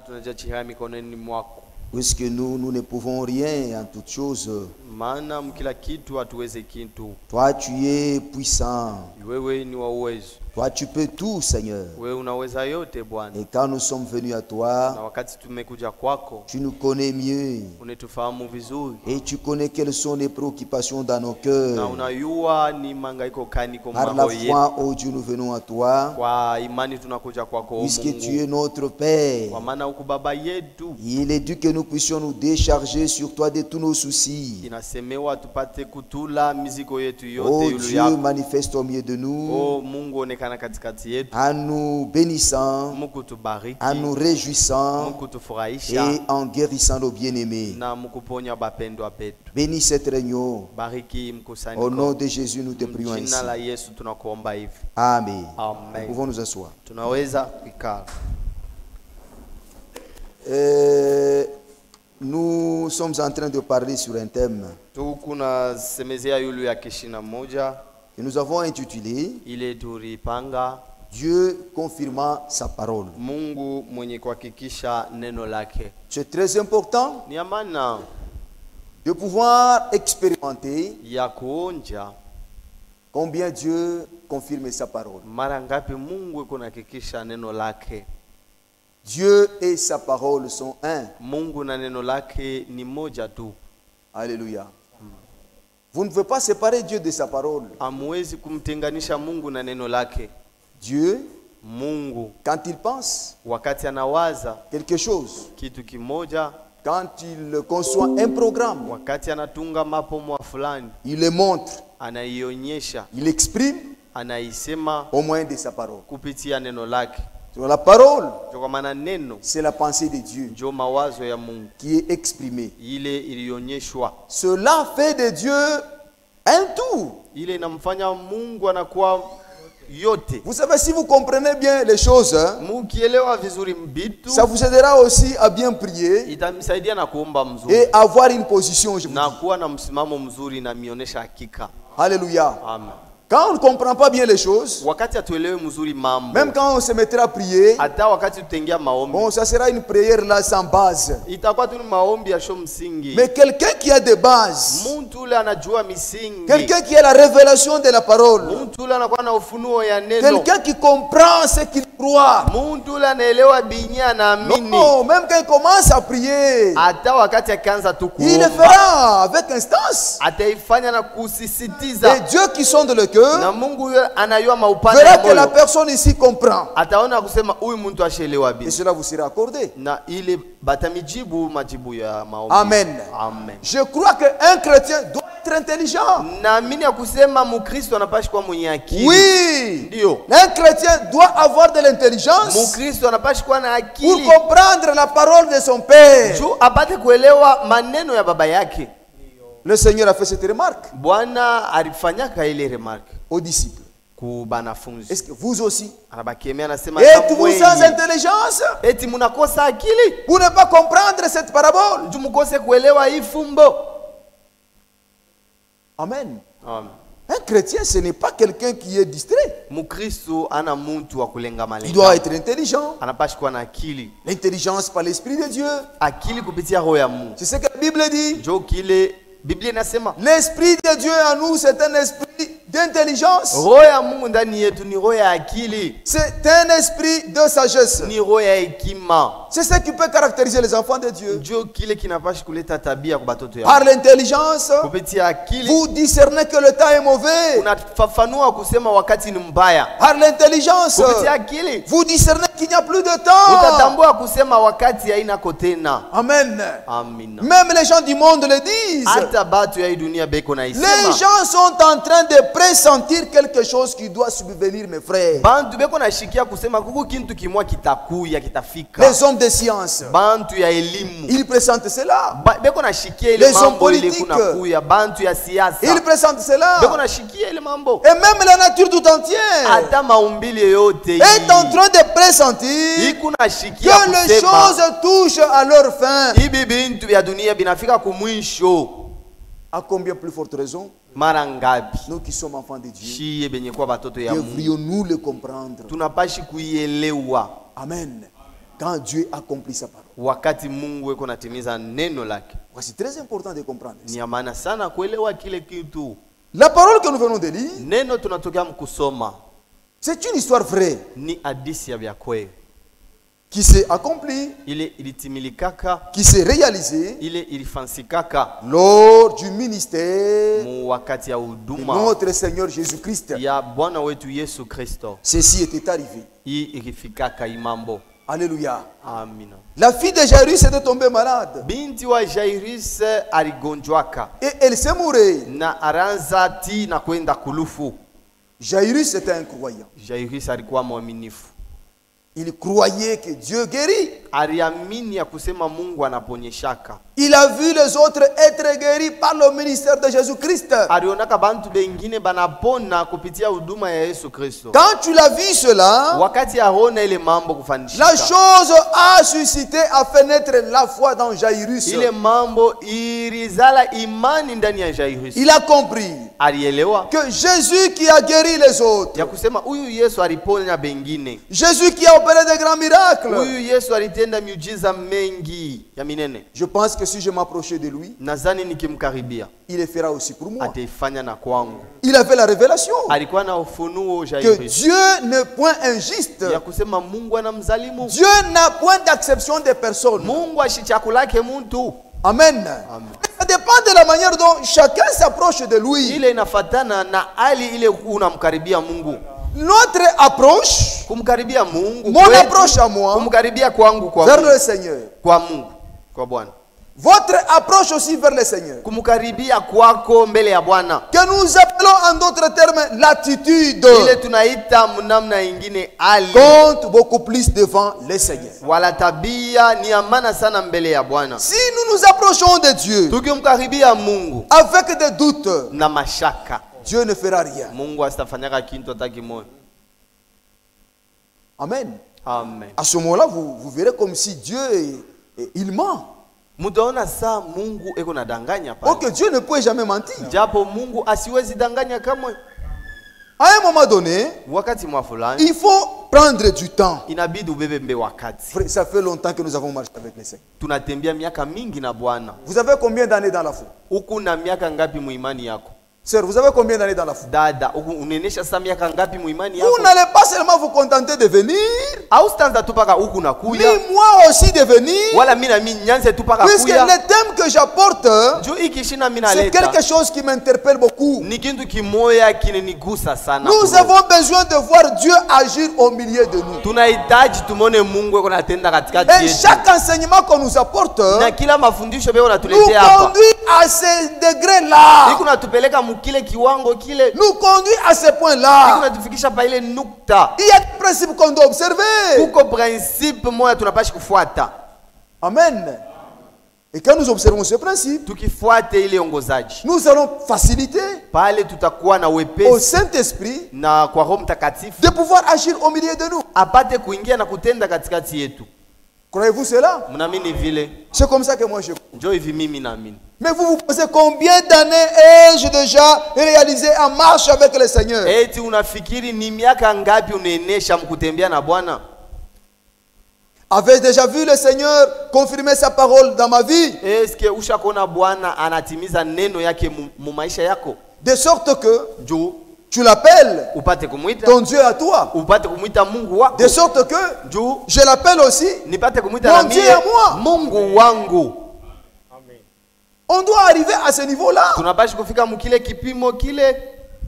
tunajiachia mikononi mwako. Puisque nous ne pouvons rien en toutes choses. Maana mkila kitu hatuwezi kitu. Toi, tu es puissant. Wewe ni wa uwezo. Toi, tu peux tout, Seigneur. Wewe unaweza yote Bwana. Et quand nous sommes venus à toi, Na wakati tumekuja kwako, tu nous connais mieux. unatufahamu vizuri. Et tu connais quelles sont les préoccupations dans nos cœurs. Na unayua ni mangaiko kani kwa Par la maroho yetu. foi, oh Dieu, nous venons à toi. Kwa imani tunakuja kwako Puisque tu Mungu. es notre Père. Kwa maana uko baba yetu. Il est dû que nous puissions nous décharger sur toi de tous nos soucis. Inasemewa tupate kutula mizigo yetu yote Oh yulu Dieu, yako. manifeste au milieu de nous, Oh Mungu onekana katikati yetu. en nous bénissant, Mungu tubariki. en nous réjouissant Mungu tufurahisha. et en guérissant nos bien-aimés. Na mukuponya bapendwa petu. Bénis cette réunion. Bariki mkusanyiko. Au nom de Jésus, nous te prions ainsi. Jina la Yesu tunakuomba hivi. Amen. Nous Amen. pouvons nous asseoir. Tunaweza kukaa. Nous sommes en train de parler sur un thème Tukuna semezea yulu ya kishina moja. que nous avons intitulé Ile tulipanga Dieu confirmant sa parole. Mungu mwenye kuhakikisha neno lake. C'est très important Ni amana de pouvoir expérimenter ya kuonja combien Dieu confirme sa parole. mara ngapi Mungu kunahakikisha neno lake. Dieu et sa parole sont un. Mungu na neno lake ni moja tu. Alléluia. Vous ne pouvez pas séparer Dieu de sa parole. Hamwezi kumtenganisha Mungu na neno lake. Dieu, Mungu quand il pense wakati anawaza quelque chose, kitu kimoja, quand il conçoit un programme, wakati anatunga mapomo fulani, il le montre, anaionyesha, il exprime anaisema au moyen de sa parole. kupitia neno lake. Donc la parole, Kwa maana neno c'est la pensée de Dieu ndio mawazo ya Mungu, qui est exprimée. ile ilionyeshwa. Cela fait de Dieu un tout. Ile inamfanya Mungu anakuwa yote. Vous savez, si vous comprenez bien les choses, hein, Mukielewa vizuri mbitu, ça vous aidera aussi à bien prier itamsaidia na kuomba mzuri et avoir une position. Je vous na dis. kuwa na msimamo mzuri na mionyesha hakika. Alléluia. Amen. Quand on ne comprend pas bien les choses, Wakati atuelewe mzuri mambo, même quand on se mettra à prier, hata wakati tutengia maombi, bon, ça sera une prière là sans base. itakuwa tu ni maombi ya msingi. Mais quelqu'un qui a des bases, Muntu ule anajua misingi. quelqu'un qui a la révélation de la parole, Muntu ule anakuwa na ufunuo ya neno. quelqu'un qui comprend ce qu'il croit. Muntu ule anaelewa binya anaamini. Non, même quand il commence à prier, Hata wakati akaanza tu il le kuomba, fera avec instance. ataifanya na kusisitiza. Et Dieu qui sonde le cœur Na Mungu yule anayua maupana verra ya que la moyo. personne ici comprend. Ataona kusema huyu mtu ashelewa Et binya. cela vous sera accordé. Na ile batamijibu majibu ya maombi. Amen. Amen. Je crois qu'un chrétien doit être intelligent. Naamini ya kusema Mkristo anapashi kuwa mwenye akili. Oui. Ndio. Un chrétien doit avoir de l'intelligence Mkristo anapashi kuwa na pour akili. comprendre la parole de son Père. Juu apate kuelewa maneno ya baba yake. Le Seigneur a fait cette remarque Bwana alifanyaka ile remarque aux disciples. ku banafunzi. Est-ce que vous aussi, Anabakemea anasema êtes-vous sans intelligence eti munakosa akili? pour ne pas comprendre cette parabole? Juu mukose kuelewa hii fumbo. Amen. Amen. Un chrétien, ce n'est pas quelqu'un qui est distrait. Mkristo ana muntu wa kulenga Il doit malenga. être intelligent. Anapashi kuwa na akili. L'intelligence par l'Esprit de Dieu. Akili kupitia roho ya Mungu. C'est ce que la Bible dit. Njo kile Biblia inasema. L'Esprit de Dieu en nous, c'est un esprit d'intelligence. Roho ya Mungu ndani yetu ni roho ya akili. C'est un esprit de sagesse. Ni roho ya hekima. C'est ce qui peut caractériser les enfants de Dieu. Njo kile kinapashi kuleta tabia kwa batoto Par yao. l'intelligence, Kupitia akili vous discernez que le temps est mauvais. unafafanua kusema wakati ni mbaya. Par l'intelligence, Kupitia akili vous discernez qu'il n'y a plus de temps. utatambua kusema wakati hainako tena. Amen. Amina. Même les gens du monde le disent. Hata batu ya hii dunia beko na Les isema. gens sont en train de pressentir quelque chose qui doit subvenir, mes frères. Bantu beko na shikia kusema kuku kintu kimwa kitakuya kitafika. Les hommes de science, Bantu ya elimu. ils pressentent cela. Beko na shikia ile Les hommes mambo ile politiques. kuna kuya. Bantu ya siasa. Ils pressentent cela. Beko na shikia ile mambo. Et même la nature tout entière Hata maumbile yote est en train de pressentir ikuna shikia que les kusema choses touchent à leur fin. hivi bintu vya dunia binafika kumwisho. À combien plus forte raison, Mara ngapi nous qui sommes enfants de Dieu, shiye benye kwa batoto ya Mungu devrions-nous le comprendre? tunapashi kuielewa. Amen. quand Dieu accomplit sa parole. wakati Mungu eko natimiza neno lake. C'est très important de comprendre ça. Ni ya maana sana kuelewa kile kitu. La parole que nous venons de lire, Neno tunatokea mkusoma c'est une histoire vraie ni hadisi ya vya kweli. qui s'est accomplie, Ile ilitimilikaka, qui s'est réalisée ile ilifansikaka lors du ministère mu wakati ya de huduma notre Seigneur Jésus-Christ. ya Bwana wetu Yesu Kristo. Ceci était arrivé. Hii ilifikaka imambo. Alléluia. Amina. La fille de Jairus était tombée malade Binti wa Jairus aligonjwaka et elle s'est mourue. na aranza ti na kwenda kulufu. Jairus était un croyant. Jairus alikuwa mwaminifu. Il croyait que Dieu guérit. Aliamini ya kusema Mungu anaponyeshaka. Il a vu les autres être guéris par le ministère de Jésus-Christ. Alionaka bantu bengine banapona kupitia huduma ya Yesu Kristo. Quand tu l'as vu cela, Wakati aona ile mambo kufanishika, la chose a suscité, a fait naître la foi dans Jairus. ile mambo irizala imani ndani ya Jairus. Il a compris Alielewa que Jésus qui a guéri les autres, ya kusema huyu Yesu aliponya bengine. Jésus qui a opéré des grands miracles. Huyu Yesu alitenda miujiza mengi ya minene. Je pense que si je m'approchais de lui, Nadhani nikimkaribia il le fera aussi pour moi. ataifanya na kwangu. Il avait la révélation Alikuwa na ufunuo que Jairus Dieu n'est point injuste. ya kusema Mungu anamzalimu. Dieu n'a point d'acception des personnes. Mungu ashichakulake mtu. Amen. Ça dépend de la manière dont chacun s'approche de lui. Ile inafatana na hali ile unamkaribia Mungu. Notre approche, Kumkaribia Mungu mon kwetu, approche à moi, kumkaribia kwangu kwa vers Mungu, le Seigneur. kwa Mungu, kwa Bwana. Votre approche aussi vers le Seigneur. Kumkaribia kwako mbele ya Bwana. Que nous appelons en d'autres termes l'attitude. Ile tunaita mnamna ingine hali Compte beaucoup plus devant le Seigneur. wala tabia ni amana sana mbele ya Bwana. Si nous nous approchons de Dieu Tukimkaribia Mungu avec des doutes, na mashaka, Dieu ne fera rien. Mungu asitafanyaka kintu hata kimoja. Amen. Amen. À ce moment-là, vous verrez comme si Dieu, il ment. Mutaona saa Mungu eko nadanganya Or pale. que Dieu ne peut jamais mentir. Japo Mungu asiwezi danganya kamwe. À un moment donné, Wakati mwa fulani il faut prendre du temps. inabidi ubebe mbe wakati. Frère, ça fait longtemps que nous avons marché avec les Seigneurs. Tunatembea miaka mingi na Bwana. Vous avez combien d'années dans la foi? Huku na miaka ngapi muimani yako? Sœur, vous avez combien d'années dans la foi? Dada, huku unenesha sa miaka ngapi muimani Vous yako? n'allez pas seulement vous contenter de venir, Au stanza tu paka huku na kuya. mais moi aussi de venir, Wala mina mi nyanze tu paka puisque kuya. le thème que j'apporte, Juu ikishina mina c'est leta. quelque chose qui m'interpelle beaucoup. Ni kintu kimoya kinenigusa sana. Nous avons besoin de voir Dieu agir au milieu de nous. Tunahitaji tumone Mungu eko natenda katikati Et yetu. chaque enseignement qu'on nous apporte Na kila mafundisho beko nous natuletea hapa. conduit à ce degré-là. Iko natupeleka mukile kiwango kile. Nous conduit à ce Iko point-là. natufikisha pa ile nukta. Il y a des principes qu'on doit observer. Kuko principe moya tunapashi kufuata. Amen. Et quand nous observons ce principe, Tukifuate ile ongozaji, nous allons faciliter pale tutakuwa na au wepesi Saint-Esprit na kwa Roho Mtakatifu de pouvoir agir au milieu de nous. apate kuingia na kutenda katikati yetu. Croyez-vous cela? Mnaamini vile? C'est comme ça que moi je crois. Njoo hivi mimi naamini. Mais vous vous posez combien d'années ai-je déjà réalisé en marche avec le Seigneur? Eti unafikiri ni miaka ngapi unaenesha mkutembea na Bwana? Avez-je déjà vu le Seigneur confirmer sa parole dans ma vie? Eske ushakona Bwana anatimiza neno yake mu maisha yako? De sorte que Njoo tu l'appelles upate kumwita, ton Dieu à toi. upate kumwita Mungu wako. De sorte que Njoo je l'appelle aussi nipate kumwita Mon na Dieu mie à moi. Mungu wangu. On doit arriver à ce niveau-là. Tunapashi kufika mkile kipimo kile.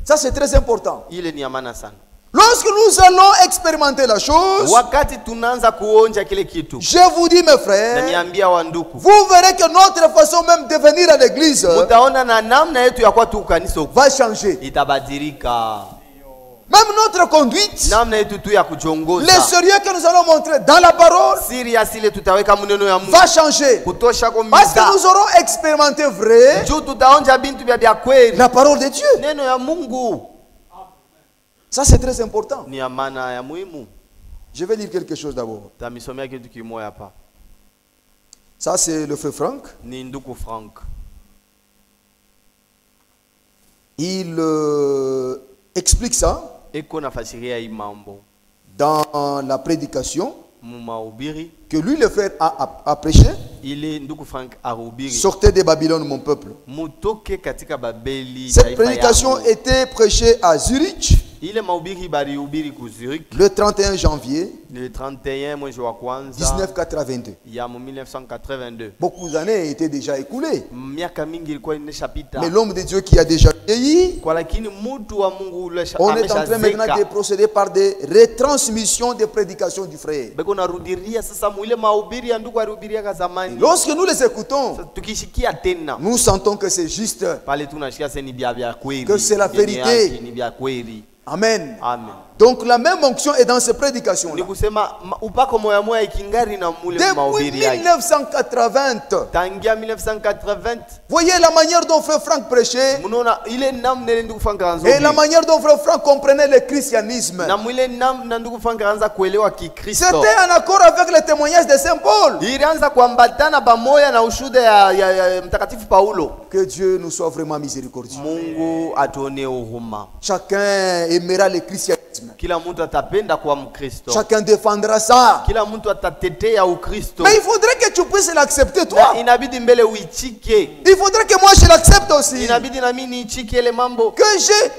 Ça, c'est très important. Ile ni amana sana. Lorsque nous allons expérimenter la chose, Wakati tunaanza kuonja kile kitu, je vous dis, mes na frères, niambia wanduku, vous verrez que notre façon même de venir à l'église mutaona na namna yetu ya kwa tu kanisa va changer. itabadilika. Même notre conduite, Namna yetu tu ya les kuchongoza, sérieux que nous allons montrer dans la parole serious ile tutaweka muneno ya Mungu va changer. kutosha kwa Parce que miza. nous aurons expérimenté vrai Juu tutaonja bintu vya kweli, la parole de Dieu. neno ya Mungu Ça, c'est très important. ni amana ya muhimu. Je vais lire quelque chose d'abord. Tamisomea kitu kimoja hapa. Ça, c'est le frère Franck. Ni nduku Frank. Il explique ça Eko nafasiria hii mambo dans la prédication Mumahubiri que lui, le frère, a prêché. ile ndugu Frank ahubiri Sortez de Babylone, mon peuple. mutoke katika Babeli. Cette prédication était prêchée à Zurich ile mahubiri barihubiri ku Zurich le 31 janvier le 31 mwezi wa kwanza 1982. ya 1982. Beaucoup d'années étaient déjà écoulées. Miaka mingi ilikuwa inashapita. Mais l'homme de Dieu qui a déjà vieilli, Kwa lakini mtu wa Mungu ule on est en train maintenant de procéder par des retransmissions des prédications du frère. beko narudiria sasa mwile mahubiri ya ndugu alihubiria ka zamani. Lorsque nous les écoutons, Tukishikia tena nous sentons que c'est juste. pale tunashikia sasa ni bia kweli. Que c'est la vérité. Ni bia kweli. Amen. Amen. Donc la même onction est dans ces prédications-là. Ni kusema upako moya moya ikingari na mule Depuis mahubiri yake. 1980, Tangia 1980 voyez la manière dont frère Franck prêchait munaona ile namna ile ndugu Frank anza. et la manière dont frère Franck comprenait le christianisme. Na mwile namna ndugu Frank anza kuelewa Kikristo. C'était en accord avec le témoignage de Saint Paul. Ilianza kuambatana pamoja na ushuhuda ya mtakatifu Paulo. Que Dieu nous soit vraiment miséricordieux. Mungu atuone huruma. Chacun aimera le christianisme. Kila mtu atapenda kuwa Mkristo. Chacun défendra ça. Kila mtu atatetea Ukristo. Mais il faudrait que tu puisses l'accepter toi. Na inabidi mbele uichike. Il faudrait que moi je l'accepte aussi. Inabidi na mimi niichike ile mambo. Que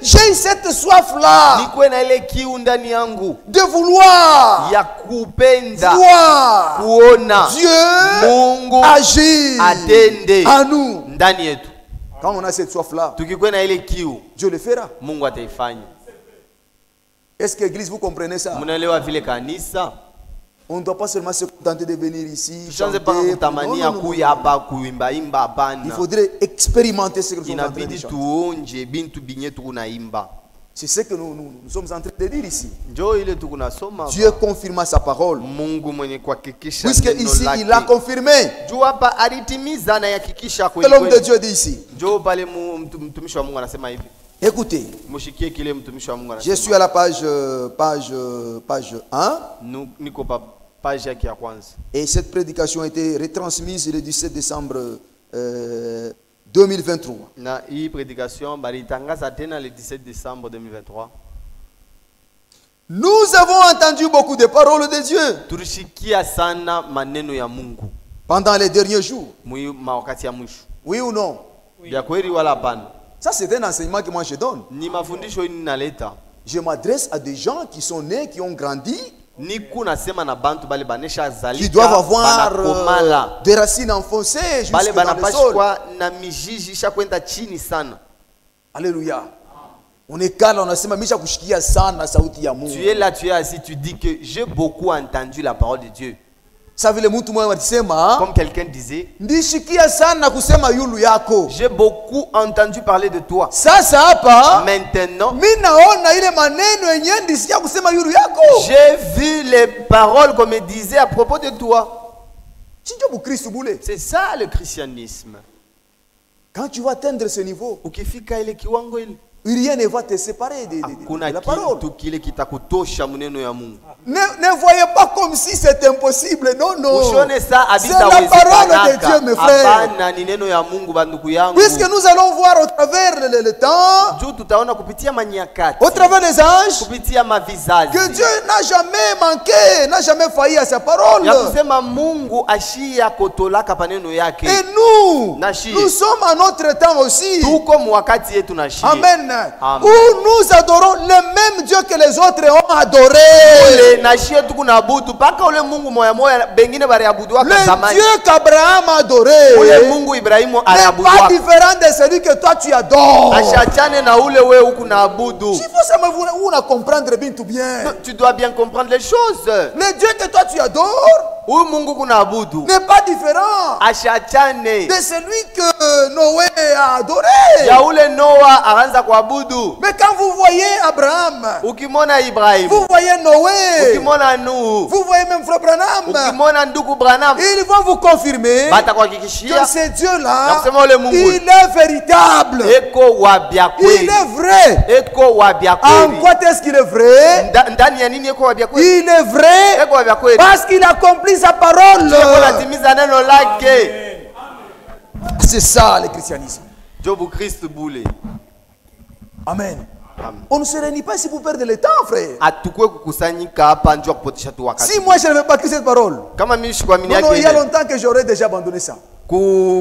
j'ai cette soif-là Nikuwe na ile kiu ndani yangu de vouloir ya kupenda voir kuona Dieu Mungu agir atende en nous. ndani yetu. Quand on a cette soif-là, Tukikuwa na ile kiu, Dieu le fera. Mungu ataifanya. Est-ce que l'église, vous comprenez ça? Mnaelewa vile kanisa? On ne doit pas seulement se contenter de venir ici, Tusianze chanter. paka Non, kutamania non, non, kuya non. hapa kuimba imba Il hapana. faudrait expérimenter ce que nous sommes en train de Inabidi chanter. tuonje bintu binye tukunaimba. C'est ce que nous sommes en train de dire ici. Njoo ile tukunasoma. Dieu confirma sa parole. Mungu mwenye kuhakikisha Puisque neno ici, lake. il l'a confirmé. Juu hapa alitimiza na yakikisha Que l'homme de kweli. Dieu dit ici. Njoo pale mtumishi wa Mungu anasema hivi. Écoutez, Mushikie kile mtumishi wa Mungu je anasema. suis à la page 1. Niko pa page yake ya kwanza. Et cette prédication a été retransmise le 17 décembre 2023. Na hii prédication balitangaza tena le 17 décembre 2023. Nous avons entendu beaucoup de paroles de Dieu Tulishikia sana maneno ya Mungu pendant les derniers jours. mawakati ya mwisho. Oui ou non? Vya kweli wala hapana? Ça, c'est un enseignement que moi je donne. Ni mafundisho hii ninaleta. Je m'adresse à des gens qui sont nés, qui ont grandi, Niku nasema na bantu bale banesha zalika. qui doivent avoir banakomala. des racines enfoncées Bale jusque dans le sol. banapashwa na mijiji isha kwenda chini sana. Alléluia. On est calme, on a sema misha kushikia sana sauti ya Mungu. Tu es là, tu es assis, tu dis que j'ai beaucoup entendu la parole de Dieu. Ça vile mtu mmoja alisema, Comme quelqu'un disait, ndishikia sana kusema yulu yako. j'ai beaucoup entendu parler de toi. Sasa hapa Maintenant, mimi naona ile maneno yenyewe ndisikia kusema yulu yako. j'ai vu les paroles qu'on me disait à propos de toi. Sio Bukristo bule. C'est ça le christianisme. Quand tu vas atteindre ce niveau, Ukifika ile kiwango ile, rien ne va te séparer de hakuna la parole. kitu kile kitakutosha maneno ya Mungu. Ne voyez pas comme si c'est impossible. Non, non. Usione ça C'est la parole de Dieu, mes frères. Hapana, ni neno ya Mungu bandugu yangu. Puisque nous allons voir au travers le temps, Juu tutaona kupitia manyakati, au travers des anges, kupitia mavizazi. que Dieu n'a jamais manqué, n'a jamais failli à sa parole. Ya kusema Mungu ashia kotolaka paneno yake. Et nous, Nashi. nous sommes à notre temps aussi. Tuko mwakati yetu na shie. Amen. Amen. Où nous adorons le même Dieu que les autres ont adoré. Ule na shie tuku na abudu paka ule Mungu moya moya bengine bari abudu waka Le zamani. Dieu qu'Abraham a adoré Ule Mungu Ibrahimu n'est aliabudu pas waka. différent de celui que toi tu adores. Ashachane na ule we huku na abudu. Il faut savoir où on comprendre bien tout bien. Non, tu dois bien comprendre les choses. Le Dieu que toi tu adores Huyu Mungu kuna abudu. n'est pas différent Ashachane de celui que Noé a adoré. ya ule Noa aranza kuabudu. Mais quand vous voyez Abraham, Ukimona Ibrahimu, vous voyez Noé, ukimona Nuhu, vous voyez même Frère Branham, ukimona ndugu Branham, ils vont vous confirmer batakuhakikishia que ce Dieu-là, na kusema ule Mungu il est véritable. eko wa bya Il kweli. est vrai. Eko wa bya En kweli. quoi est-ce qu'il est vrai? Ndani ya nini eko wa bya kweli? Il est vrai Eko wa bya kweli. parce qu'il accomplit sa parole. Eko natimiza neno lake. C'est ça le christianisme. Jobu Kristo bule. Amen. On ne se réunit pas ici pour perdre le temps, frère. Atukue kukusanyika hapa njoo kupotesha tu wakati. Si moi je n'avais pas écrit cette parole, Kama mimi sikuamini non, non, il y a yake. longtemps que j'aurais déjà abandonné ça.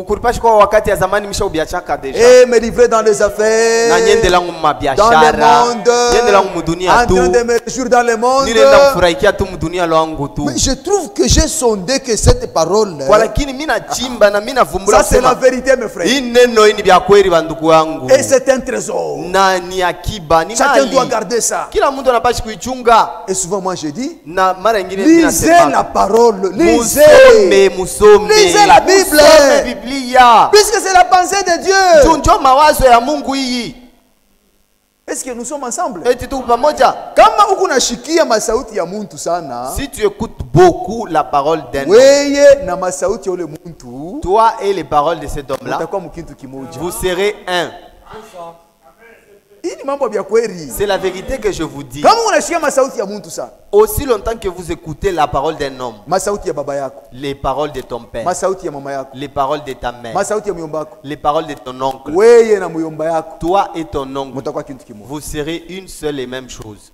Kuripashi kwa wakati ya zamani mishaubiachaka deja. Et me livrer dans les affaires, Na nyende langu dans le mabiashara. monde, Nyende langu mudunia en tu. train de me réjouir dans le monde. Nilienda kufurahikia tu mudunia lwangu tu. Mais je trouve que j'ai sondé que cette parole, Kwa lakini mimi nachimba na mimi navumbula ça c'est la kusema vérité, mes frères. hii neno hii ni vya kweli bandugu yangu. Et c'est un trésor. Na ni akiba, ni Chacun doit mali. garder ça. Kila mtu anapashi kuichunga. Et souvent moi je dis, Na mara nyingine mimi lisez nasema la parole, lisez. musome. Lisez la Bible. Musome Biblia. Puisque c'est la pensée de Dieu. Tunjo mawazo ya Mungu hii. Est-ce que nous sommes ensemble? Eti tu pamoja. Kama uko nashikia masauti ya muntu sana, Si tu écoutes beaucoup la parole d'un homme, weye na masauti ya ule muntu, toi et les paroles de cet homme-là, mtakuwa mkintu kimoja. vous serez un. Hii ni mambo ya kweli. C'est la vérité que je vous dis. Kama unashikia masauti ya muntu sana, Aussi longtemps que vous écoutez la parole d'un homme, masauti ya baba yako, les paroles de ton père, masauti ya mama yako, les paroles de ta mère, masauti ya muyomba yako, les paroles de ton oncle, weye na muyomba yako, toi et ton oncle, mtakuwa kintu kimoja. vous serez une seule et même chose.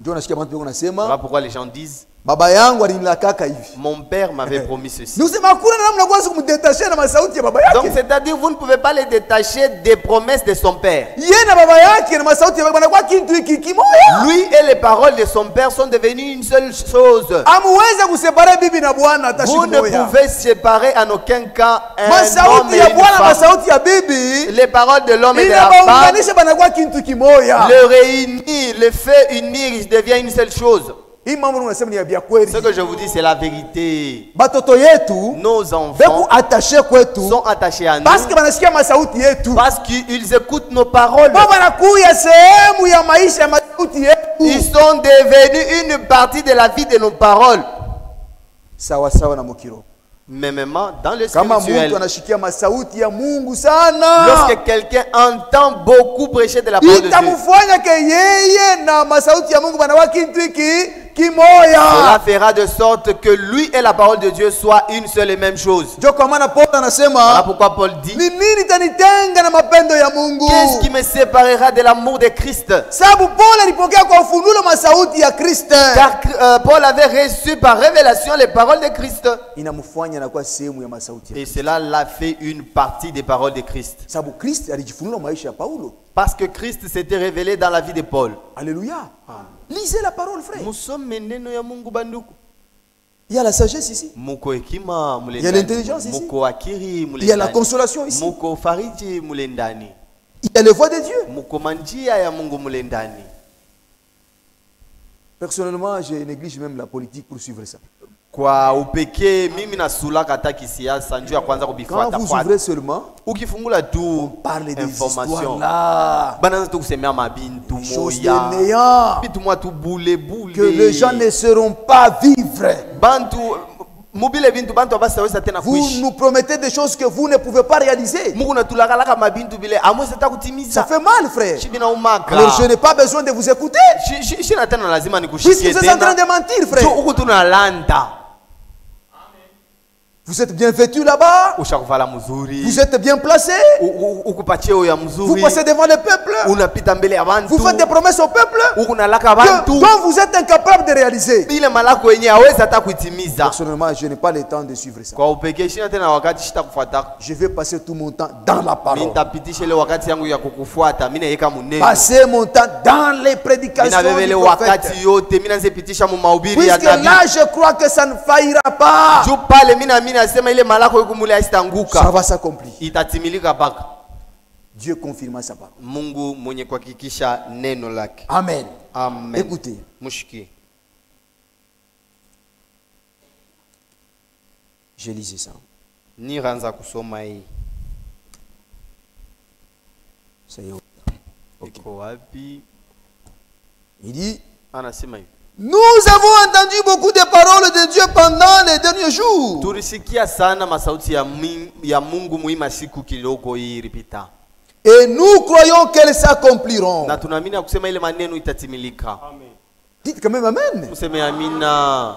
Ndio nashikia bantu biko Voilà nasema, pourquoi les gens disent, baba yangu alinilakaka hivi. mon père m'avait promis ceci. Nous sema hakuna namna kwanza kumdetacher na masauti ya baba Donc yake. c'est-à-dire vous ne pouvez pas les détacher des promesses de son père. Yeye na baba yake na masauti ya baba banakuwa kintu hiki kimoja. Lui et les paroles de son père sont devenus une seule chose. Amuweza kusepare bibi na bwana hata Vous ne siku moja. pouvez séparer en aucun cas un homme Masauti et ya une bwana femme. masauti ya bibi Les paroles de l'homme et de la femme, inabaunganisha banakuwa kintu kimoja. le réunir, le fait unir, il devient une seule chose. Hii mambo unasema ni ya bia kweli. Ce que je vous dis, c'est la vérité. Batoto yetu Nos beku enfants attaché kwetu sont attachés à nous parce que banasikia masauti yetu. parce qu'ils écoutent nos paroles. Baba banakuya sehemu ya maisha ya masauti Ils yetu. sont devenus une partie de la vie de nos paroles. Sawa sawa na mukiro. Même dans le Kama mtu spirituel, anashikia masauti ya Mungu sana, lorsque quelqu'un entend beaucoup prêcher de la parole de Dieu, itamufanya ke yeye na masauti ya Mungu banakuwa kintu hiki kimoya. cela fera de sorte que lui et la parole de Dieu soient une seule et même chose. Ndio kwa maana Paulo Voilà anasema, pourquoi Paul dit, ni nini tanitenga na mapendo ya Mungu? qu'est-ce qui me séparera de l'amour de Christ? Sababu Paulo alipokea kwa ufunuo masauti ya Kristo. Car Paul avait reçu par révélation les paroles de Christ. Inamfanya anakuwa sehemu ya masauti ya. Et cela l'a fait une partie des paroles de Christ. Sababu Kristo alijifunua maisha ya Paulo. Parce que Christ s'était révélé dans la vie de Paul. Alléluia. Lisez la parole, frère. Nous sommes meneno ya Mungu banduku. Il y a la sagesse ici. Muko hekima mule Il y a ndani. l'intelligence ici. Muko akili mule Il y a la ndani. consolation ici. Muko fariji mule ndani. Il y a les voix de Dieu. Muko manjia ya Mungu mule ndani. Personnellement, je néglige même la politique pour suivre ça. Kwa upekee mimi nasulaka hata kisiasa njoo ya kwanza Quand kubifuata vous fuata. ouvrez seulement, Ukifungula tu parlez des information. histoires là. Banaanza tu kusemea mabintu Choses moya. de néant. Bitu mwa tu bule bule. Que les gens ne sauront pas vivre. Bantu mubile bintu bantu abasaweza tena Vous kuishi. nous promettez des choses que vous ne pouvez pas réaliser. Mungu natulakalaka mabintu bile amweza ta Ça kutimiza. fait mal, frère. Shibina umaka. Alors je n'ai pas besoin de vous écouter. Shina tena lazima Puisque nikushikie vous êtes en train de tena. mentir, Tu frère. uku tunalanda. Vous êtes bien vêtus là-bas. Ushakuvala mzuri. Vous êtes bien placés. Ukupatie oya Vous mzuri. passez devant le peuple. Unapita mbele ya bantu. Vous faites des promesses au peuple Ukunalaka que, bantu. dont vous êtes incapable de réaliser. Ile malako yenye hawezi hata kuitimiza. Personnellement, je n'ai pas le temps de suivre ça. Kwa upekee shina tena wakati shitakufuata. Je vais passer tout mon temps dans la Mimi parole. nitapitisha ile wakati yangu ya kukufuata. Mimi naweka muneno. Passer mon temps dans les prédications Ninabebele du wakati prophète. yote mimi nazipitisha mu mahubiri ya Puisque nabii. là, je crois que ça ne faillira pas. Juu pale mimi na mimi nasema ile malako yuko mule Ça asitanguka. va s'accomplir. Itatimilika paka. Dieu confirma sa parole. Mungu mwenye kuhakikisha neno lake. Amen. Amen. Écoutez. Mushiki. Je lisais ça. Niranza kusoma hii. Ça y est. Iko wapi? Il dit, Anasema hivi. nous avons entendu beaucoup de paroles de Dieu pendant les derniers jours. Tulisikia sana masauti ya Mungu muima siku kidogo hii ilipita. Et nous croyons qu'elles s'accompliront. Na tunaamini ya kusema ile maneno itatimilika. Dites quand même Amen. Mseme amina.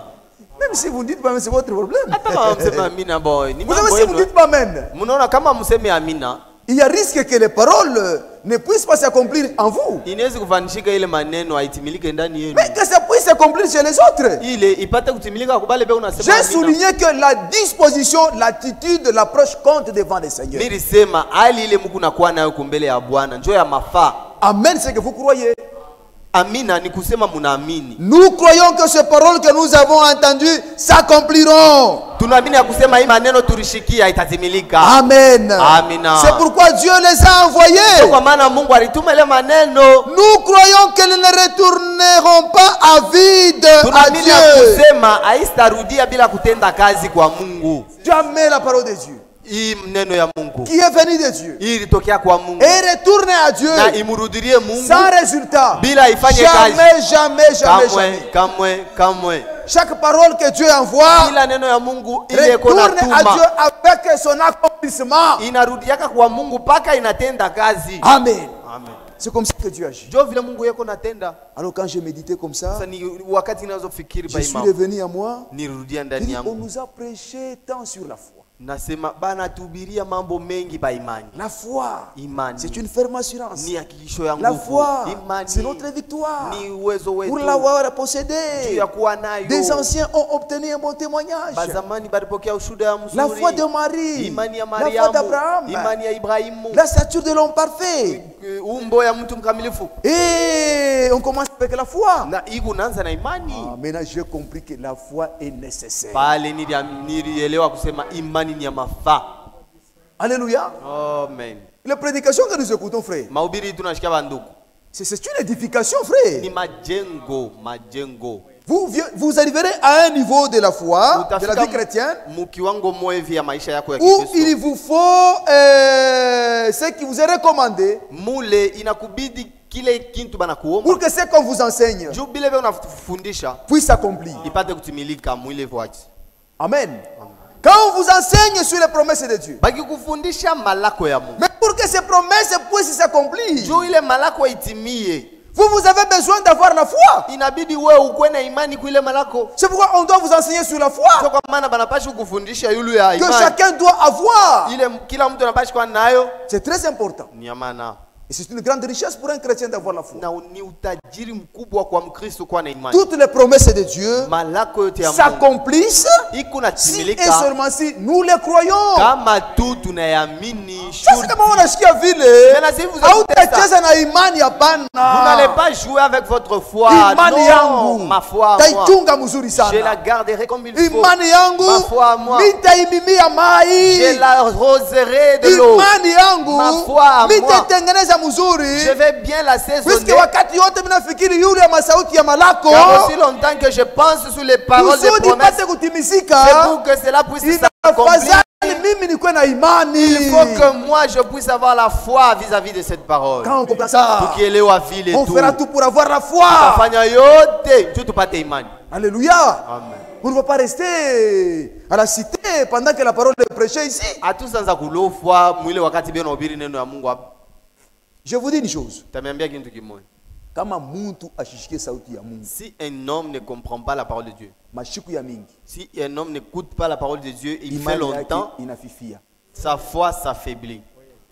Même si vous ne dites pas Amen, c'est votre problème. Hata kama mseme amina boy. Ni Vous savez, mambo si vous ne yenu. dites pas Amen, Mnaona kama mseme amina. il y a risque que les paroles ne puisse pas s'accomplir en vous. inawezi kufanishika ile maneno haitimilike ndani yenu, Mais que ça puisse s'accomplir chez les autres. ile ipate kutimilika kwa bale unasema J'ai amina. souligné que la disposition, l'attitude, l'approche compte devant les seigneurs. Nilisema hali ile Mungu nakuwa nayo kumbele ya Bwana njoo ya mafaa. Amen, c'est que vous croyez. Amina ni kusema munaamini. Nous croyons que ces paroles que nous avons entendues s'accompliront. Tunaamini ya kusema hii maneno tulishikia itatimilika. Amen. Amina. C'est pourquoi Dieu les a envoyés. Kwa maana Mungu alituma ile maneno. Nous croyons qu'elles ne retourneront pas à vide à Tunaamini ya Dieu. kusema haistarudia bila kutenda kazi kwa Mungu. Jamais la parole de Dieu, Hii neno ya Mungu qui est venue de Dieu, hii ilitokea kwa Mungu et retourne à Dieu na imurudirie Mungu sans résultat. bila ifanye kazi. Jamais, jamais, jamais, jamais. Kamwe. Chaque parole que Dieu envoie Kila neno ya Mungu ile iko retourne à natuma Dieu avec son accomplissement. inarudiaka kwa Mungu paka inatenda kazi. Amen. Amen. C'est comme ça que Dieu agit. Jo vile Mungu yako natenda. Alors quand j'ai médité comme ça, Sasa ni wakati ninazofikiri je pa suis imam. revenu à moi. Nirudia J'ai ndani dit, yangu. on nous a prêché tant sur la foi. Nasema bana tubiria mambo mengi pa imani. La foi, Imani. c'est une ferme assurance. Ni hakikisho ya La nguvu. foi, Imani. c'est notre victoire. Ni uwezo Pour wetu. l'avoir Juu possédé, ya kuwa nayo. des anciens ont obtenu un bon témoignage. Bazamani balipokea ushuhuda ya mzuri. La foi de Marie, Imani ya la foi Mariamu. d'Abraham, Imani ya Ibrahimu. la stature de l'homme parfait. Umbo ya mtu mkamilifu. Et on commence avec la foi. Na iku naanza na imani. Ah, maintenant j'ai compris que la foi est nécessaire. Pale nilielewa kusema imani ni ya mafaa. Alléluia. Amen. Les prédications que nous écoutons, frère, Mahubiri tunashikia banduku. c'est une édification, frère. Ni majengo. Vous arriverez à un niveau de la foi, de la vie Utafika chrétienne, mukiwango mwevi ya maisha yako ya où Kikristo. il vous faut ce qui vous est recommandé Mule inakubidi kile kintu banakuomba. pour que ce qu'on vous enseigne Juu bile vile unafundisha puisse s'accomplir. ipate kutimilika mwile voaji. Amen. Quand on vous enseigne sur les promesses de Dieu, Baki kufundisha malako ya Mungu. mais pour que ces promesses puissent s'accomplir, Juu ile malako itimie. vous avez besoin d'avoir la foi. Inabidi wewe ukwe na imani kwa ile malako. C'est pourquoi on doit vous enseigner sur la Sio foi kwa maana banapashi kufundisha yule ya que imani. chacun doit avoir. Ile kila mtu anapashi kwa nayo C'est très important. ni ya maana. Et c'est une grande richesse pour un chrétien d'avoir la foi. Na ni utajiri mkubwa kwa Mkristo kuwa na imani. Toutes les promesses de Dieu Malako yote ya Mungu s'accomplissent iko si et natimilika seulement si nous les croyons. kama tu tunayamini. Sasa kama unasikia vile Tena si vous êtes hautacheza na imani Vous n'allez hapana. pas jouer avec votre foi. Imani Non, yangu ma foi à moi. taichunga mzuri Je la sana. garderai comme il faut. Imani yangu Ma foi à moi. nitaimimia Je mai. la roserai de l'eau. Imani yangu Ma foi à moi. nitaitengeneza Je mzuri. vais bien la Puisque saisonner. wakati yote mnafikiri yule ya masauti ya malako Car aussi longtemps que je pense sur les paroles des kusudi promesses, ipate c'est kutimizika, pour que cela puisse s'accomplir. inafadhali mimi nikuwe na imani. Il faut que moi je puisse avoir la foi vis-à-vis de cette parole. Quand on comprend ça, Tukielewa vile on tu. fera tout pour avoir la foi. Tutafanya yote juu tupate imani. Alléluia. Amen. On ne va pas rester à la cité pendant que la parole est prêchée ici. Hatusanza kulofwa mwile wakati bia unahubiri neno ya Mungu hapa. Je vous dis une chose. Tamiambia kitu kimoja. Kama muntu ashishikie sauti ya Mungu, Si un homme ne comprend pas la parole de Dieu, mashiku ya mingi, si un homme n'écoute pas la parole de Dieu, il fait imani yake longtemps, inafifia. sa foi s'affaiblit.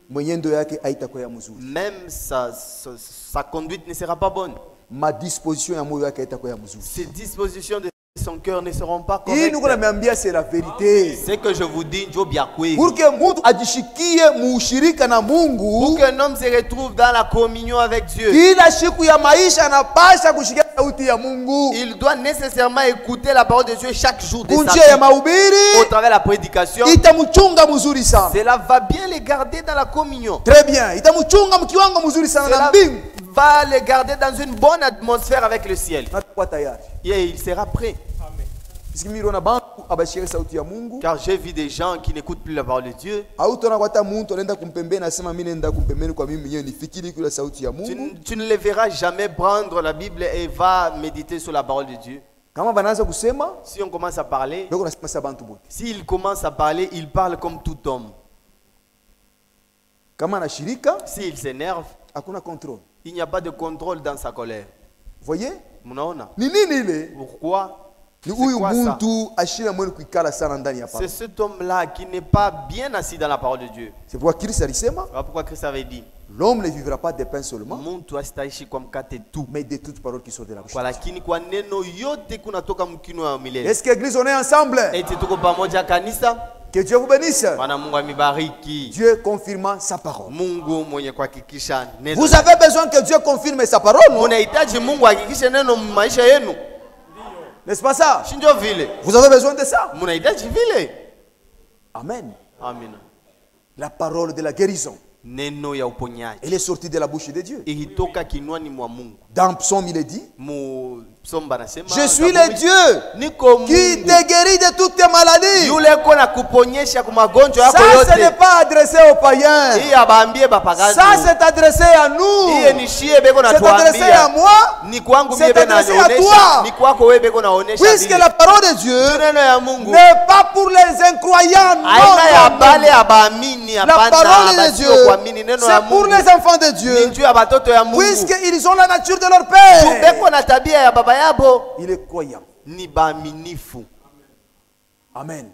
Mwenyendo yake haitakuwa ya mzuri. Même sa conduite ne sera pas bonne. Ma disposition ya moyo yake haitakuwa ya mzuri. Ses dispositions de son cœur ne seront pas Hii correctes. niko naambia c'est la vérité. Ce que je vous dis, Job Yakwe. Pour que mtu ajishikie muushirika na Pour Mungu, qu'un homme se retrouve dans la communion avec Dieu, kila siku ya maisha anapasha kushikia sauti ya Mungu. il doit nécessairement écouter la parole de Dieu chaque jour de sa Kunjia ya vie. mahubiri Au travers de la prédication, itamchunga mzuri sana. cela va bien les garder dans la communion. Très bien, itamchunga mkiwango mzuri sana na Cela mbingu. va les garder dans une bonne atmosphère avec le ciel. Natakuwa tayari. Et il sera prêt. Puisque miliona bantu abashire sauti ya Mungu. Car j'ai vu des gens qui n'écoutent plus la parole de Dieu. Hautaona kwata muntu anaenda kumpembeni nasema mimi naenda kumpembeni kwa mimi mwenyewe nifikiri kule sauti ya Mungu. Tu ne les verras jamais prendre la Bible et va méditer sur la parole de Dieu. Kama banaanza kusema, Si on commence à parler, ndio nasema sa bantu bote. s'il commence à parler, il parle comme tout homme. Kama anashirika, S'il s'énerve, hakuna contrôle. il n'y a pas de contrôle dans sa colère. Voyez? Munaona? Ni nini ile? Pourquoi? Ni C'est huyu quoi ça? muntu ashira mwenu kuikala sana ndani ya C'est parole. cet homme-là qui n'est pas bien assis dans la parole de Dieu. C'est pourquoi Kristo alisema, Voilà pourquoi Christ avait dit, L'homme ne vivra pas de pain seulement, Mtu asitaishi kwa mkate tu, mais de toutes paroles qui sont de la bouche. kwa lakini kwa neno yote kunatoka mkino wa milele. Est-ce qu'Église, on est ensemble? Eti tuko pamoja kanisa. Que Dieu vous bénisse. Bwana Mungu amibariki. Dieu confirmant sa parole. Mungu mwenye kuhakikisha neno. Vous avez besoin que Dieu confirme sa parole, non? Unahitaji Mungu ahakikishe neno maisha yenu. N'est-ce pas ça? Si ndio vile. Vous avez besoin de ça. Mnahitaji vile. Amen. Amina. La parole de la guérison. Neno ya uponyaji. Elle est sortie de la bouche de Dieu. Ilitoka kinywani mwa Mungu. Dans Psaume, il est dit, Psomba nasema, je suis le Dieu niko qui Mungu te guérit de toutes tes maladies. yule ko na kuponyesha kwa magonjwa yako Ça, ce n'est yote. pas adressé aux païens. Hii abaambie bapagazi. Ça, c'est adressé à nous. Hii ni shie beko na C'est adressé à tuambia. moi. Ni kwangu C'est mie bena adressé à naonesha. toi. Ni kwako wewe beko naonesha. Puisque la parole de Dieu neno ya Mungu n'est pas pour les incroyants. Non, aina ya non, bale non. abaamini La hapana parole de basio Dieu, kuamini neno ya c'est pour Mungu. les enfants de Ni Dieu. juu ya batoto ya Mungu. Puisqu'ils ont la nature de leur père. Beko na tabia ya baba yabo. Il est croyant. Ni baaminifu. Amen.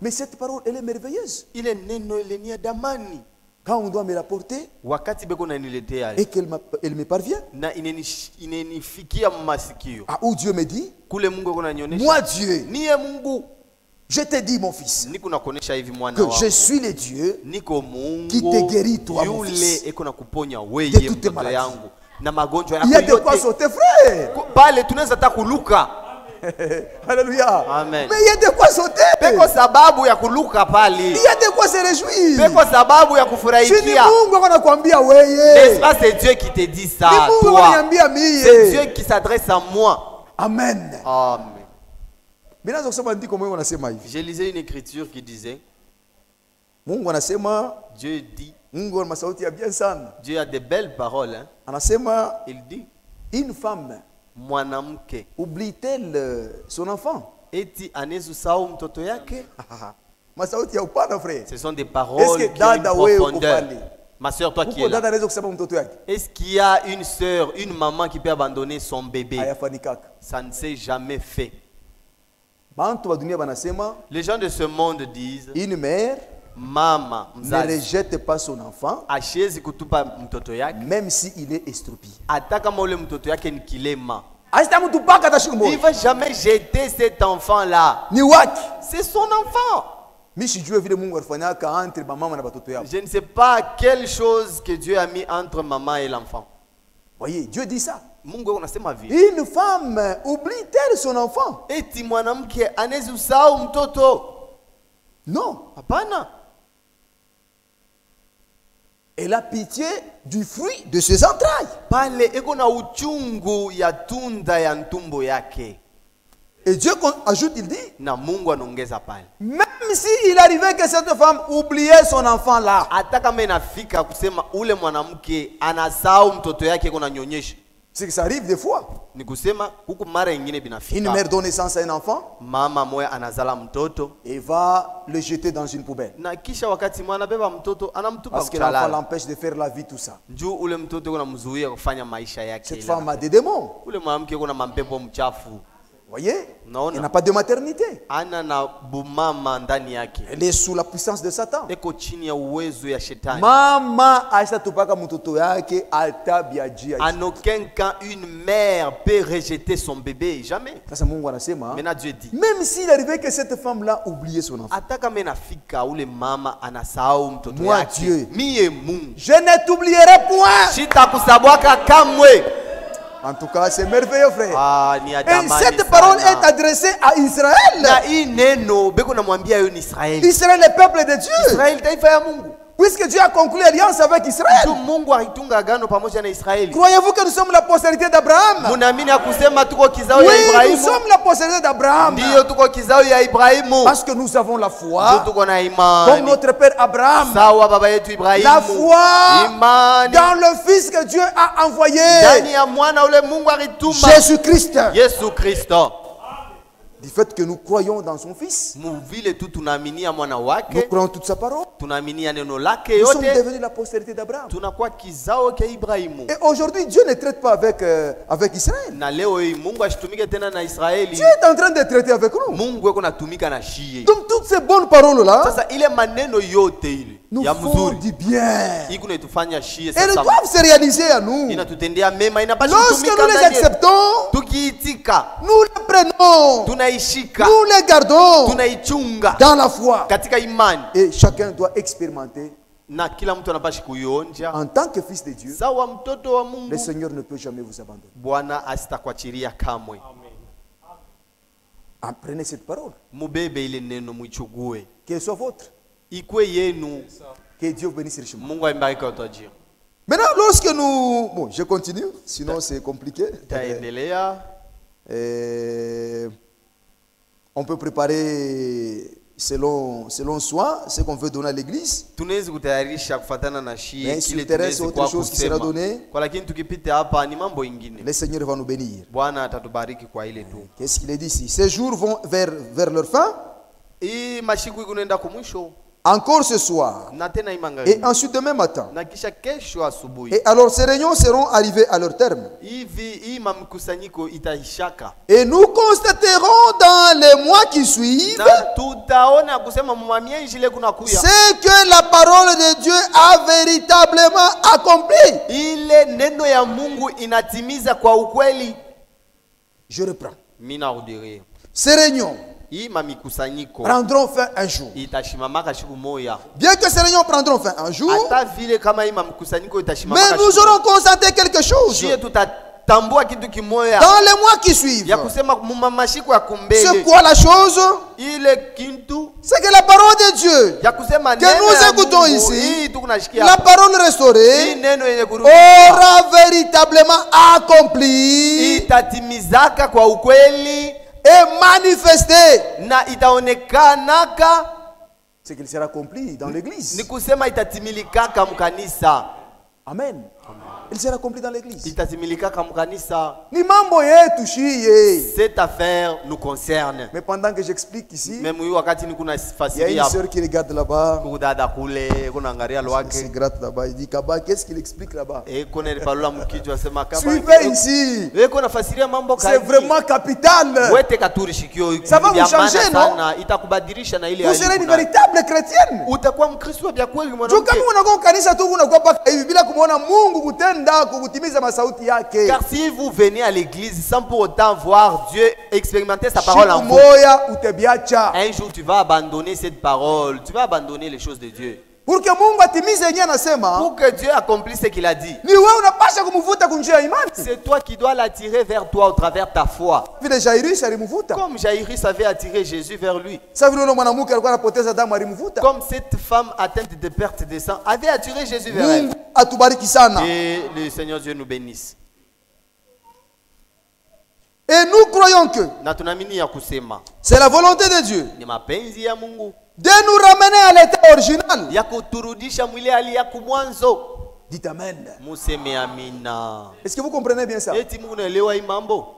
Mais cette parole, elle est merveilleuse. Ile neno ile ni ya damani. Quand on doit me la porter Wakati beko na niletea et qu'elle elle me parvient, na inenifikia masikio. à où Dieu me dit, Kule Mungu kuna nionyesha. moi Dieu, Niye Mungu. je te dis mon fils, Niko na kuonesha hivi mwana que wako. je suis le Dieu Niko Mungu. qui te guérit, toi, mon yule fils, eko na kuponya de wewe toutes tes mtoto maladies. yangu. Na magonjwa il y a yako de quoi yote. sauter, frère. Pale tunaweza hata kuluka. Alléluia. Amen. Mais il y a de quoi sauter. Peko sababu ya kuluka pale. Il y a de quoi se réjouir. Peko sababu ya Si ni kufurahikia. Mungu anakuambia N'est-ce wewe. pas c'est Dieu qui te dit ça, Ni Mungu toi. ananiambia C'est Dieu mie. qui s'adresse à moi. Amen. Amen. Maintenant kusema ndiko Mungu anasema hivi. J'ai lisé une écriture qui disait, Mungu anasema, Dieu dit, Mungu ana sauti ya bien sana. Dieu a de belles paroles. Hein? Anasema Il dit, une femme mwanamke oublie-t-elle son enfant? eti anezusahau mtoto yake. Masauti ya upana frère. Ce sont des Est-ce paroles que qui ont une dada wewe profondeur. ukubali? Ma soeur, toi qui Pourquoi es là, dada anaweza kusema mtoto yake? est-ce qu'il y a une soeur, une maman qui peut abandonner son bébé? Hayafanikaka. Ça ne s'est jamais fait. Bantu wa dunia banasema Les gens de ce monde disent, une mère mama ne mzazi rejette pas son enfant ashezi kutupa mtoto yake même si il est estropié. hata kama ule mtoto yake ni kilema. Asitamutupaka atashika Il moyo. va jamais jeter cet enfant là. Ni waki. C'est son enfant. Mimi sijue vile Mungu alifanyaka entre mama na batoto yao. Je ne sais pas quelle chose que Dieu a mis entre maman et l'enfant. Voyez, Dieu dit ça. Mungu unasema vile. Une femme oublie-t-elle son enfant? Eti mwanamke anaweza usahau mtoto? Non. Hapana. Elle a pitié du fruit de ses entrailles. Pale eko na uchungu ya tunda ya ntumbo yake. Et Dieu ajoute, il dit, Na Mungu anaongeza pale. même si il arrivait que cette femme oubliait son enfant là, Hata kama inafika kusema ule mwanamke anasahau mtoto yake eko nanyonyesha. c'est que ça arrive des fois. Ni kusema huku mara nyingine Une binafika. mère donne naissance à un enfant Mama moya anazala mtoto et va le jeter dans une poubelle. na kisha wakati mwana beba mtoto anamtupa Parce que l'enfant kuchalala. l'empêche de faire la vie, tout ça. Njoo ule mtoto kuna mzuia kufanya maisha yake. Cette ila femme a des démons. ule mwanamke kuna mampepo mchafu. Voyez? Non, Elle non. n'a pas de maternité. Ana na bumama ndani yake. Elle est sous la puissance de Satan. Eko chini ya uwezo ya shetani. Mama ashatupaka mtoto yake atabiajia. En aucun cas une mère peut rejeter son bébé, jamais. Sasa Mungu anasema, Maintenant Dieu dit, même s'il arrivait que cette femme-là oubliait son enfant, hata kama inafika ule mama anasahau mtoto Moi, yake. Dieu. Mie Mungu. je ne t'oublierai point. Sitakusabwaka kamwe. En tout cas, c'est merveilleux, frère. Ah, ni Et adamani cette parole sana. est adressée à Na Israël. hii neno beko namwambia yo ni Israeli. Israël, le peuple de Dieu. Israeli taifa ya Mungu. Puisque Dieu a conclu alliance avec Israël. Tu Mungu alitunga agano pamoja na Israeli. Croyez-vous que nous sommes la postérité d'Abraham? Munaamini ya kusema tuko kizao Oui, ya nous Ibrahimu? sommes la postérité d'Abraham. Ndiyo tuko kizao ya Ibrahimu. Parce que nous avons la Ndio foi, tuko na comme imani. notre père Abraham. Sawa baba yetu Ibrahimu. La foi Imani dans le Fils que Dieu a envoyé, ndani ya mwana ule Mungu alituma. Jésus-Christ. Yesu Kristo. Du fait que nous croyons dans son Fils, Muvile tu tunaaminia mwana nous wake, croyons toute sa parole, tunaaminia neno lake nous sommes yote, devenus la postérité d'Abraham. tunakuwa kizao cha Ibrahimu. Et aujourd'hui, Dieu ne traite pas avec Israël. Na leo hii Mungu ashitumike tena na Israeli. Dieu est en train de traiter avec nous. Mungu eko natumika na shie. Donc tout toutes ces bonnes paroles là Sasa ile maneno yote ile nous ya font mzuri du bien. iko inatufanya shie Elles sasa. doivent se réaliser à nous. Inatutendea mema, inabaki Lorsque kutumika nous les ndani yetu. acceptons, Tukiitika, nous les prenons, tunaishika, nous les gardons tunaichunga dans la foi. katika imani, Et chacun doit expérimenter. na kila mtu anapashi kuionja. En tant que fils de Dieu, Sawa mtoto wa le Mungu, Seigneur ne peut jamais vous abandonner. Bwana asitakuachilia kamwe. Apprenez cette parole. Mubebe ile neno, mwichugue, Qu'elle soit vôtre. ikwe yenu. Que Dieu vous bénisse richement. Mungu aibariki utajiri. Maintenant, lorsque nous... Bon, je continue, sinon c'est compliqué. Taendelea. On peut préparer selon soi ce qu'on veut donner à l'église. Tunaweza kutayarisha kufatana na Mais shie sur kile le terrain, c'est tunaweza autre kwa chose qui sera kusema. donné. Kwa lakini tukipita hapa ni mambo ingine. Le Seigneur va nous bénir. Bwana atatubariki kwa ile tu. Qu'est-ce qu'il est dit ici? Ces jours vont vers leur fin. Hii mashiku iko naenda kumwisho. Encore ce soir. Na tena Et imangani. ensuite demain matin. Na kisha kesho asubuhi. Et alors ces réunions seront arrivées à leur terme. Hivi hii mamkusanyiko itaishaka. Et nous constaterons dans les mois qui suivent Na tutaona kusema mwamienji ile kuna kuya. c'est que la parole de Dieu a véritablement accompli. Ile neno ya Mungu inatimiza kwa ukweli. Je reprends. Mimi narudiria. Ces réunions Hii mamikusanyiko prendront fin un jour. itashimamaka siku moja. Bien que ces réunions prendront fin un jour, Hata vile kama hii mamkusanyiko mais itashimamaka nous siku aurons constaté quelque chose shie tutatambua kitu kimoya dans les mois qui suivent. ya kusema mumamashiko ya C'est kumbele quoi la chose? ile kintu C'est que la parole de Dieu, ya kusema que neno nous ya écoutons Mungu, ici, hii tukunashikia la hapa. parole Hii restaurée, neno yenye kurudi aura véritablement accompli itatimizaka kwa ukweli et manifesté. na itaonekanaka, C'est qu'il sera accompli dans ni l'église. kusema itatimilikaka mkanisa, Amen. Il sera accompli dans l'église. itatimilikaka mkanisa. Ni mambo yetu shiye. Cette affaire nous concerne. Mais pendant que j'explique ici, Même huyu wakati ni kuna il y a fasiria une sœur qui regarde là-bas. kudada kule kuna angalia C'est lwake gratte là-bas. Il dit Kaba, qu'est-ce qu'il explique là-bas? kuna ilipalula mkichwa sema kama Suivez ici. weko nafasiria mambo C'est vraiment capital. wete katuri shikio Ça va vous ya maana changer, non? sana, itakubadilisha na ile Vous serez hali une kuna. véritable chrétienne. Utakuwa mkristo wa kweli Juu mwanamke. kama unakuwa kanisa tu unakuwa paka hivi bila kumuona Mungu kutenda kukutimiza masauti yake. Car si vous venez à l'église sans pour autant voir Dieu expérimenter sa parole en Siku vous, moya utabiacha. un jour tu vas abandonner cette parole, tu vas abandonner les choses de Dieu. Pour que Mungu atimize yenyewe anasema, Pour que Dieu accomplisse ce qu'il a dit, ni wewe unapasha kumvuta kunjia ya imani. c'est toi qui dois l'attirer vers toi au travers ta foi. Vile Jairus alimvuta. Comme Jairus avait attiré Jésus vers lui. Sasa vile yule mwanamke alikuwa anapoteza damu alimvuta. Comme cette femme atteinte de perte de sang avait attiré Jésus vers elle. Mungu atubariki sana. Et le Seigneur Dieu nous bénisse. Et nous croyons que Na tunaamini ya kusema c'est la volonté de Dieu ni mapenzi ya Mungu de nous ramener à l'état original. ya kuturudisha mwile hali ya kumwanzo. Dites amen. Museme amina. Est-ce que vous comprenez bien ça? Eti Mungu naelewa hii mambo.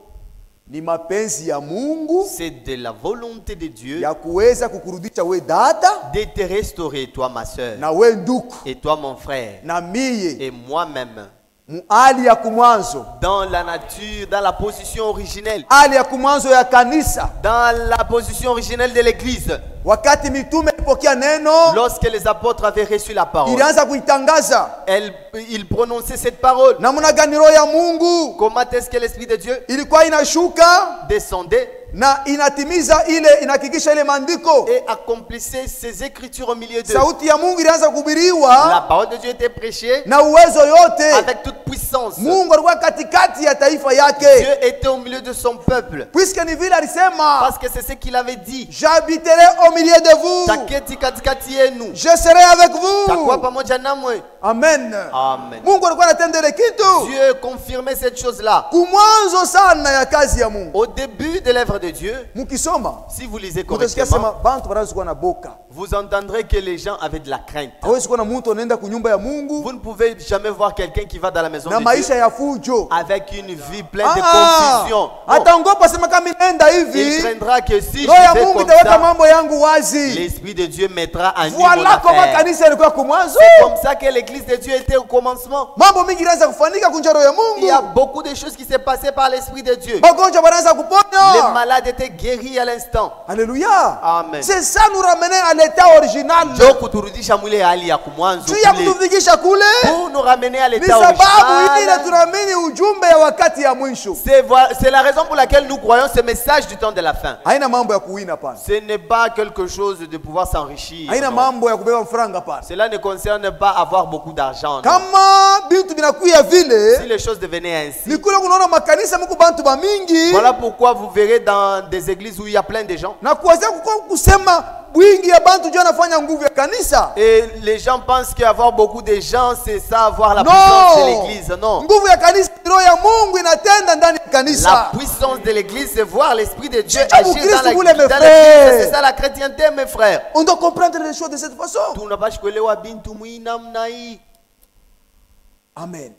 Ni mapenzi ya Mungu C'est de la volonté de Dieu ya kuweza kukurudisha we dada de te restaurer, toi ma soeur, na we nduku et toi mon frère, na miye et moi-même, muali ya kumwanzo, dans la nature, dans la position originelle, hali ya kumwanzo ya kanisa. dans la position originelle de l'église. Wakati mitume ilipokea neno, Lorsque les apôtres avaient reçu la parole, ilianza kuitangaza. ils prononçaient cette parole. Namna gani roho ya Mungu Comment est-ce que l'Esprit de Dieu ilikuwa inashuka descendait na inatimiza ile, inahakikisha ile maandiko. et accomplissait ses écritures au milieu d'eux? Sauti ya Mungu ilianza La kuhubiriwa parole de Dieu était prêchée na uwezo yote. avec toute puissance. Mungu alikuwa katikati ya taifa yake, Dieu était au milieu de son peuple. puisque ni vile alisema, Parce que c'est ce qu'il avait dit. j'habiterai au milieu de vous, Taketi katikati yenu. je serai avec Takuwa vous. pamoja namwe. Amen. Amen. Mungu alikuwa anatenda ile kitu Dieu confirmait cette chose-là. kumwanzo sana ya kazi ya Mungu. Au début de l'œuvre de Dieu, Mukisoma si vous lisez mutasikia correctement, sema bantu banazokuwa na boka vous entendrez que les gens avaient de la crainte. Hawezi kuona mtu anaenda kunyumba ya Mungu Vous ne pouvez jamais voir quelqu'un qui va dans la maison na de maisha Dieu ya fujo. avec une vie pleine de confusion. Non. Ataogopa sema kama nenda Il hivi, craindra que si roho ya je fais Mungu comme itaweka ça, mambo yangu wazi. l'Esprit de Dieu mettra en œuvre mon Voilà comment affaire. kanisa ilikuwa kumwanzo. C'est comme ça que l'église de Dieu était au commencement. Mambo mingi inaanza kufanyika kunja roho ya Il y a Mungu. beaucoup de choses qui s'est passées par l'Esprit de Dieu. Magonjwa wanaanza Les kuponya. malades étaient guéris à l'instant. Alléluia. Amen. C'est ça nous ramener à l'état original. Ndio kuturudisha mwile hali ya kumwanzo Tu ya kule. kutufikisha kule. Pour nous ramener à Ni l'état sababu ile original. tunaamini ujumbe ya wakati ya mwisho. C'est la raison pour laquelle nous croyons ce message du temps de la fin. Haina mambo ya kuwina pana. Ce n'est pas quelque chose de pouvoir s'enrichir. Haina non. mambo ya kubeba franga pana. Cela ne concerne pas avoir beaucoup d'argent. non. Kama bintu binakuya Si vile, les choses devenaient ainsi, ni kule kunaona makanisa muko bantu ba mingi. voilà pourquoi vous verrez dans des églises où il y a plein de gens. Na kuwazia kusema wingi ya bantu ndio anafanya nguvu ya kanisa. Et les gens pensent qu'avoir beaucoup de gens, c'est ça, avoir la puissance de l'église. Non. Nguvu ya kanisa roho ya Mungu inatenda ndani ya kanisa. La puissance de l'église, c'est voir l'Esprit de Dieu C'est agir au Christ, dans vous les, mes l'église. frères. C'est ça la chrétienté, mes frères. On doit comprendre les choses de cette façon. Tunapaswa kuelewa bintu muinamna hii. Amen.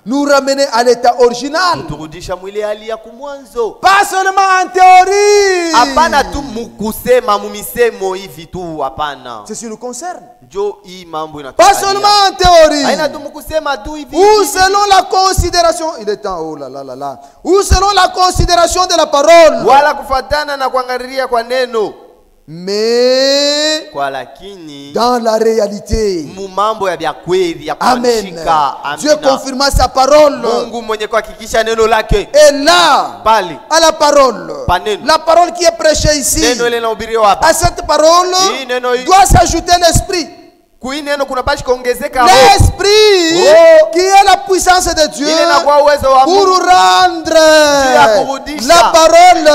Nous ramener à l'état original. Kuturudisha mwile hali ya kumwanzo. Pas seulement en théorie. Hapana tu mukusema mumisemo hivi tu, hapana. C'est ce qui nous concerne. Njo hii mambo Pas seulement en théorie. haina tu mukusema tu hivi. Ou selon la considération, il est temps, oh là là là là. Ou selon la considération de la parole. Wala kufatana na kuangalia kwa neno. Mais Kwa lakini dans la réalité. mu mambo ya vya kweli ya Amen. kuandika. Dieu confirma sa parole. Mungu mwenye kuhakikisha neno lake. Et là, Pale à la parole, Paneno. la parole qui est prêchée ici, neno ile inahubiriwa hapa. à cette parole Hii neno hii. doit s'ajouter l'esprit. Kui neno kunapashi kuongezeka roho. L'esprit Oh. qui est la puissance de Dieu Ile inakuwa uwezo wa pour Mungu rendre ya kurudisha la parole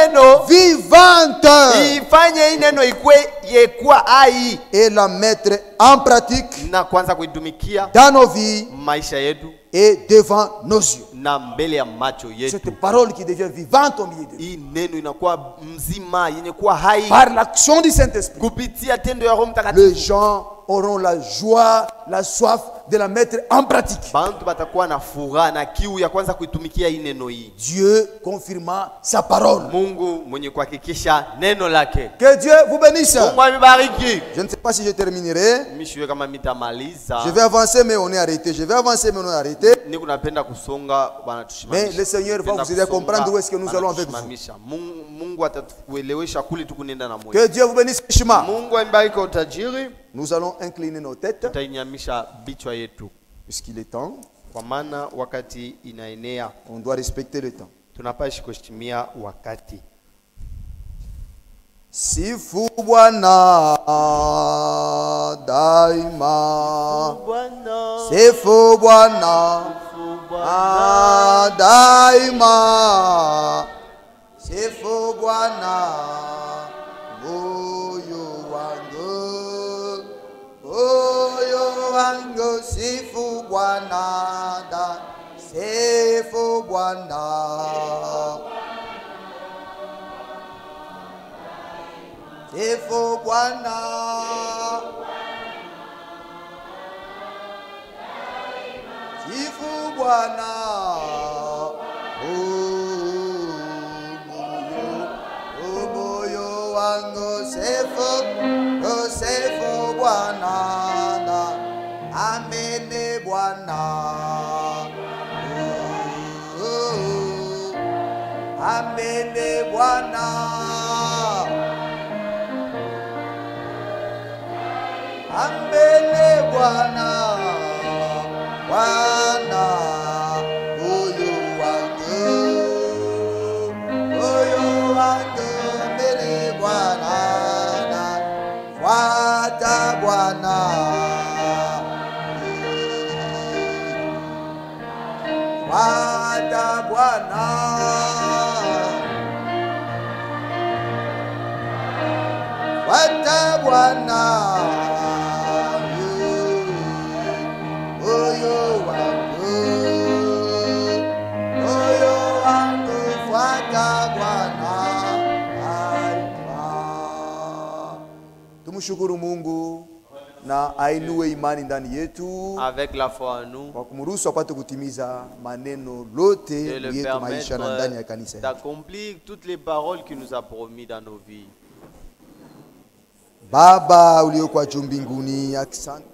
neno vivante ifanye hii neno ikwe yekuwa hai et la mettre en pratique na kwanza kuitumikia dans nos vies maisha yetu et devant nos yeux. na mbele ya macho yetu. Cette parole qui devient vivante au milieu de nous. Hii neno inakuwa mzima yenye kuwa hai Par l'action du Saint-Esprit, kupitia tendo ya Roho les Mtakatifu. gens auront la joie, la soif de la mettre en pratique. Bantu batakuwa na furaha na kiu ya kwanza kuitumikia hii neno hii. Dieu confirma sa parole. Mungu mwenye kuhakikisha neno lake. Que Dieu vous bénisse. Mungu amebariki. Je ne sais pas si je terminerai. Mimi kama mitamaliza. Je vais avancer, mais on est arrêté. Je vais avancer, mais on est arrêté. Niko napenda kusonga bana tushimamisha. Mais le Seigneur va vous aider à comprendre où est-ce que nous allons avec vous. Mungu atatuelewesha kule tukunenda na moyo. Que Dieu vous bénisse richement. Mungu amebariki utajiri. Nous allons incliner nos têtes, Tutainyamisha bichwa yetu. puisqu'il est temps. Kwa maana wakati inaenea, On doit respecter le temps. tunapaswa kuheshimia wakati. Sifu Bwana daima. Bwana, Sifu Bwana daima. Sifu Bwana moyo wangu. Moyo wangu sifu Bwana da. Sifu Bwana. Sifu Bwana. Sifu Bwana. Moyo wangu sifu Bwana. Amene Bwana. Amene Bwana. Ambele Bwana, Bwana, moyo wangu, ambele Bwana, fuata Bwana, fuata Bwana, fuata Bwana. Tumshukuru Mungu na ainue imani ndani yetu avec la foi en nous, kwa kumruhusu apate kutimiza maneno lote et le yetu maisha na ndani ya permettre kanisa. d'accomplir toutes les paroles qu'il nous a promis dans nos vies. Baba uliokuwa juu mbinguni, asante